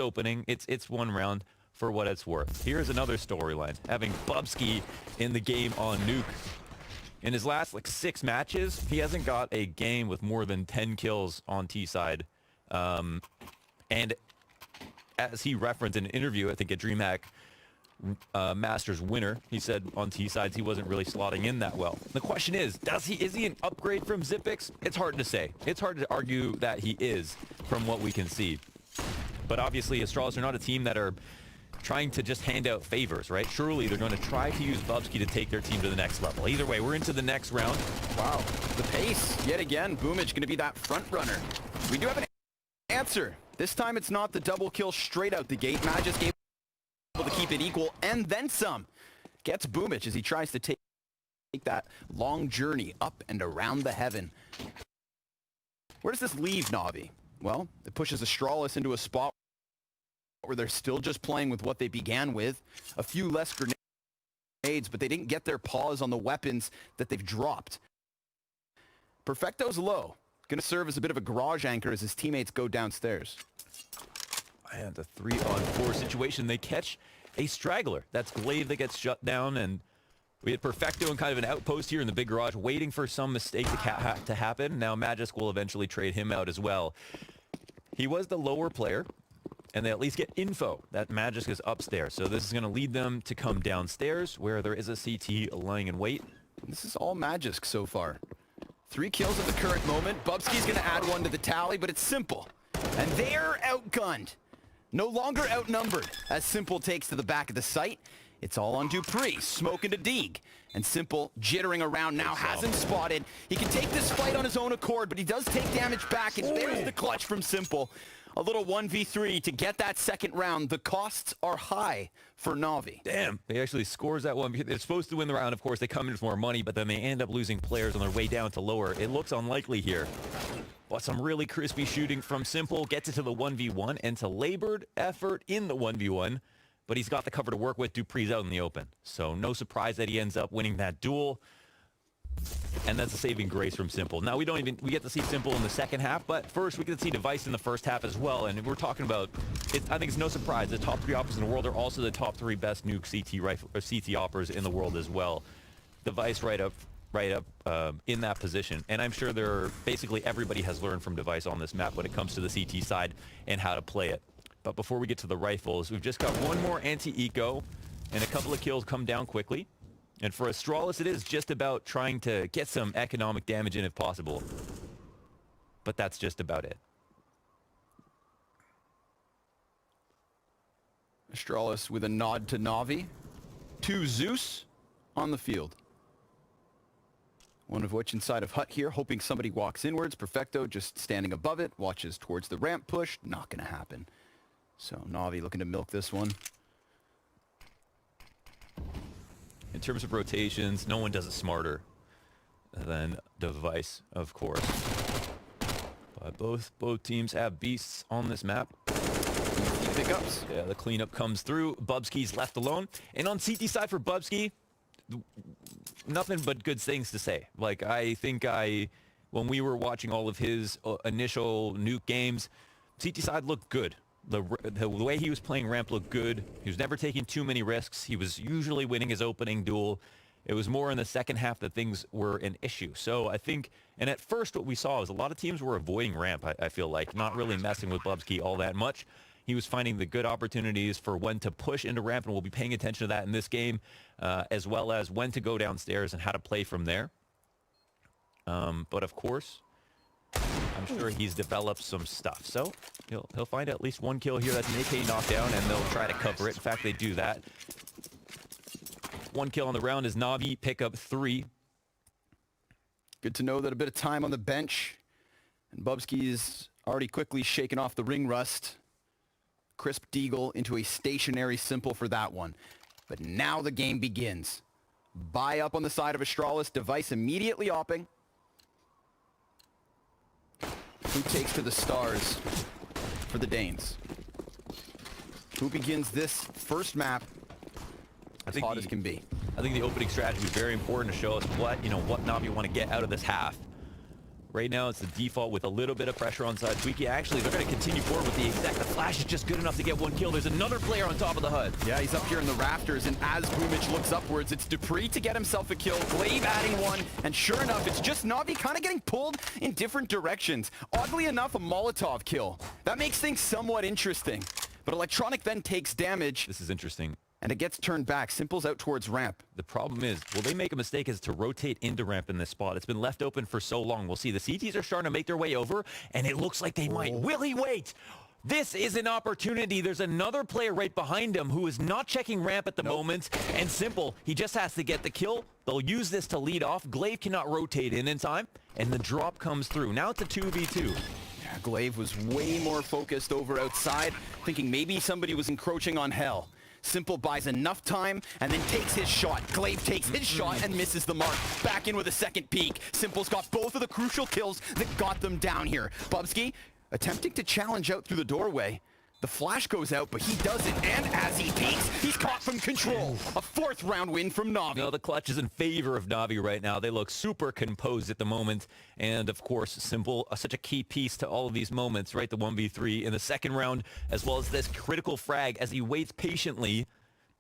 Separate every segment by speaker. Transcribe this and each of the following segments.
Speaker 1: opening. It's one round for what it's worth. Here's another storyline. Having Bubsky in the game on Nuke. In his last, 6 matches, he hasn't got a game with more than 10 kills on T-side. And as he referenced in an interview, I think at DreamHack Masters winner, he said on T-sides he wasn't really slotting in that well. The question is he an upgrade from Xyp9x? It's hard to say. It's hard to argue that he is from what we can see. But obviously, Astralis are not a team that are trying to just hand out favors, right? Surely they're going to try to use Bubsky to take their team to the next level. Either way, we're into the next round.
Speaker 2: Wow, the pace, yet again, Boomage going to be that front runner. We do have an answer. This time it's not the double kill straight out the gate. Magisk able to keep it equal, and then some. Gets Boomage as he tries to take that long journey up and around the heaven. Where does this leave NaVi? Well, it pushes Astralis into a spot where they're still just playing with what they began with. A few less grenades, but they didn't get their paws on the weapons that they've dropped. Perfecto's low. Going to serve as a bit of a garage anchor as his teammates go downstairs.
Speaker 1: And the 3-on-4 situation, they catch a straggler. That's Glaive that gets shut down, and we had Perfecto in kind of an outpost here in the big garage, waiting for some mistake to happen. Now Magisk will eventually trade him out as well. He was the lower player, and they at least get info that Magisk is upstairs. So this is going to lead them to come downstairs, where there is a CT lying in wait.
Speaker 2: This is all Magisk so far. 3 kills at the current moment. Bubsky's going to add 1 to the tally, but it's Simple. And they're outgunned. No longer outnumbered as Simple takes to the back of the site. It's all on Dupree, smoking to Deeg. And Simple jittering around now, has him spotted. He can take this fight on his own accord, but he does take damage back, and there's the clutch from Simple. A little 1v3 to get that second round. The costs are high for NaVi.
Speaker 1: Damn, he actually scores that one. They're supposed to win the round, of course. They come in with more money, but then they end up losing players on their way down to lower. It looks unlikely here. But some really crispy shooting from Simple. Gets it to the 1v1 and to labored effort in the 1v1. But he's got the cover to work with. Dupree's out in the open. So no surprise that he ends up winning that duel. And that's a saving grace from Simple. Now we get to see Simple in the second half, but first we get to see Device in the first half as well. And we're talking about, I think it's no surprise, the top 3 operators in the world are also the top 3 best nuke CT rifle or CT operators in the world as well. Device right up in that position. And I'm sure basically everybody has learned from Device on this map when it comes to the CT side and how to play it. But before we get to the rifles, we've just got one more anti-eco and a couple of kills come down quickly. And for Astralis, it is just about trying to get some economic damage in if possible. But that's just about it.
Speaker 2: Astralis with a nod to NaVi. 2 Zeus on the field. One of which inside of hut here, hoping somebody walks inwards. Perfecto just standing above it, watches towards the ramp push. Not going to happen. So NaVi looking to milk this one.
Speaker 1: In terms of rotations, no one does it smarter than Device, of course. But both teams have beasts on this map.
Speaker 2: Pickups.
Speaker 1: Yeah, the cleanup comes through. Bubsky's left alone. And on CT side for Bubsky, nothing but good things to say. Like, I think when we were watching all of his initial nuke games, CT side looked good. The way he was playing ramp looked good. He was never taking too many risks. He was usually winning his opening duel. It was more in the second half that things were an issue. So I think, and at first what we saw was a lot of teams were avoiding ramp, I feel like, not really messing with Bubsky all that much. He was finding the good opportunities for when to push into ramp, and we'll be paying attention to that in this game, as well as when to go downstairs and how to play from there. But of course, I'm sure he's developed some stuff. So he'll find at least 1 kill here. That's an AK knockdown, and they'll try to cover it. In fact, they do that. 1 kill on the round is NaVi, pick up 3.
Speaker 2: Good to know that a bit of time on the bench. And Bubsky is already quickly shaken off the ring rust. Crisp Deagle into a stationary Simple for that one. But now the game begins. Buy up on the side of Astralis. Device immediately opping. Who takes to the stars for the Danes? Who begins this first map as hot as can be?
Speaker 1: I think the opening strategy is very important to show us what NaVi want to get out of this half. Right now, it's the default with a little bit of pressure on side. Tweaky, actually, they're going to continue forward with the exact. The flash is just good enough to get one kill. There's another player on top of the HUD.
Speaker 2: Yeah, he's up here in the rafters, and as Boomich looks upwards, it's Dupree to get himself a kill, Glaive adding one, and sure enough, it's just NaVi kind of getting pulled in different directions. Oddly enough, a Molotov kill. That makes things somewhat interesting. But Electronic then takes damage.
Speaker 1: This is interesting.
Speaker 2: And it gets turned back. Simple's out towards ramp.
Speaker 1: The problem is, will they make a mistake as to rotate into ramp in this spot? It's been left open for so long. We'll see. The CTs are starting to make their way over, and it looks like they might. Will he wait? This is an opportunity. There's another player right behind him who is not checking ramp at the moment. And Simple, he just has to get the kill. They'll use this to lead off. Glaive cannot rotate in time, and the drop comes through. Now it's a 2v2.
Speaker 2: Yeah, Glaive was way more focused over outside, thinking maybe somebody was encroaching on Hell. Simple buys enough time and then takes his shot. Glaive takes his shot and misses the mark. Back in with a second peek. Simple's got both of the crucial kills that got them down here. Bubsky attempting to challenge out through the doorway. The flash goes out, but he doesn't, and as he peeks, he's caught from control. A 4th round win from NaVi.
Speaker 1: No, the clutch is in favor of NaVi right now. They look super composed at the moment, and of course, Simple, such a key piece to all of these moments, right? The 1v3 in the second round, as well as this critical frag as he waits patiently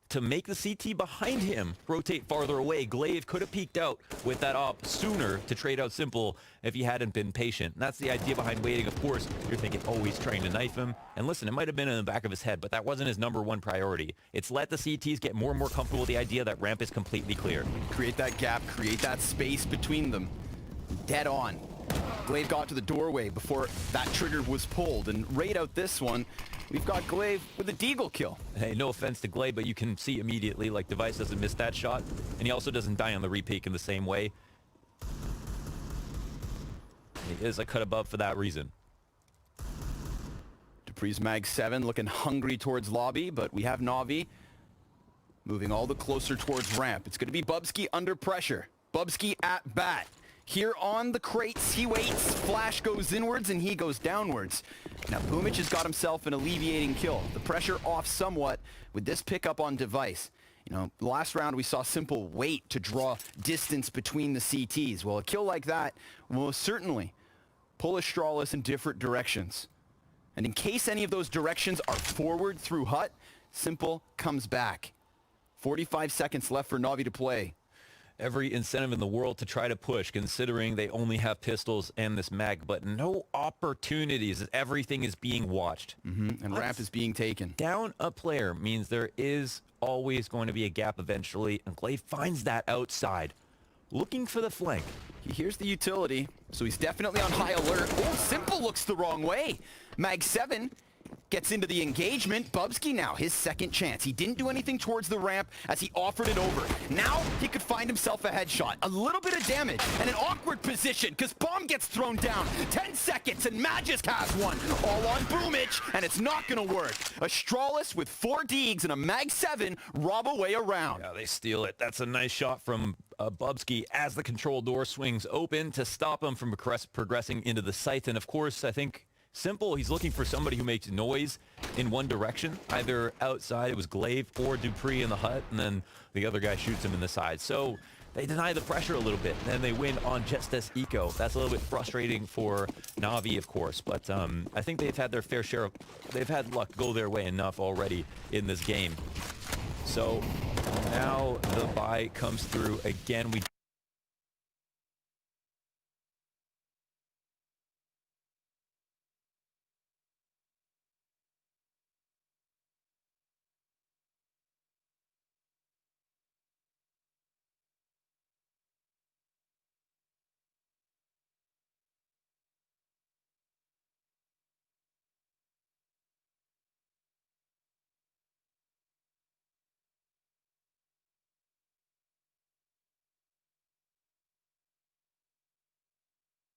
Speaker 1: to make the CT behind him rotate farther away. Glaive could have peeked out with that op sooner to trade out Simple if he hadn't been patient. And that's the idea behind waiting. Of course, you're thinking, oh, he's trying to knife him. And listen, it might have been in the back of his head, but that wasn't his #1 priority. It's let the CTs get more and more comfortable with the idea that ramp is completely clear.
Speaker 2: Create that gap, create that space between them. Dead on. Glaive got to the doorway before that trigger was pulled, and right out this one, we've got Glaive with a deagle kill.
Speaker 1: Hey, no offense to Glaive, but you can see immediately, like, Device doesn't miss that shot, and he also doesn't die on the repeak in the same way. He is a cut above for that reason.
Speaker 2: Dupree's Mag 7 looking hungry towards lobby, but we have NaVi moving all the closer towards ramp. It's going to be Bubsky under pressure. Bubsky at bat. Here on the crates, he waits. Flash goes inwards and he goes downwards. Now Boomich has got himself an alleviating kill. The pressure off somewhat with this pickup on Device. You know, last round we saw Simple wait to draw distance between the CTs. Well, a kill like that will certainly pull Astralis in different directions. And in case any of those directions are forward through hut, Simple comes back. 45 seconds left for NaVi to play.
Speaker 1: Every incentive in the world to try to push, considering they only have pistols and this mag, but no opportunities. Everything is being watched.
Speaker 2: And ramp is being taken.
Speaker 1: Down a player means there is always going to be a gap eventually, and Glaive finds that outside, looking for the flank.
Speaker 2: He hears the utility, so he's definitely on high alert. Oh, Simple looks the wrong way. Mag 7 gets into the engagement. Bubsky now, his second chance. He didn't do anything towards the ramp as he offered it over. Now he could find himself a headshot. A little bit of damage and an awkward position because bomb gets thrown down. 10 seconds and Magisk has one. All on Boomich, and it's not going to work. Astralis with 4 Deegs and a Mag 7 rob away around.
Speaker 1: Yeah, they steal it. That's a nice shot from Bubsky as the control door swings open to stop him from progressing into the site. And of course, I think Simple, he's looking for somebody who makes noise in one direction, either outside, it was Glaive, or Dupree in the hut, and then the other guy shoots him in the side. So they deny the pressure a little bit, and then they win on just this eco. That's a little bit frustrating for NaVi, of course, but I think they've had their fair share of, they've had luck go their way enough already in this game. So now the buy comes through again. We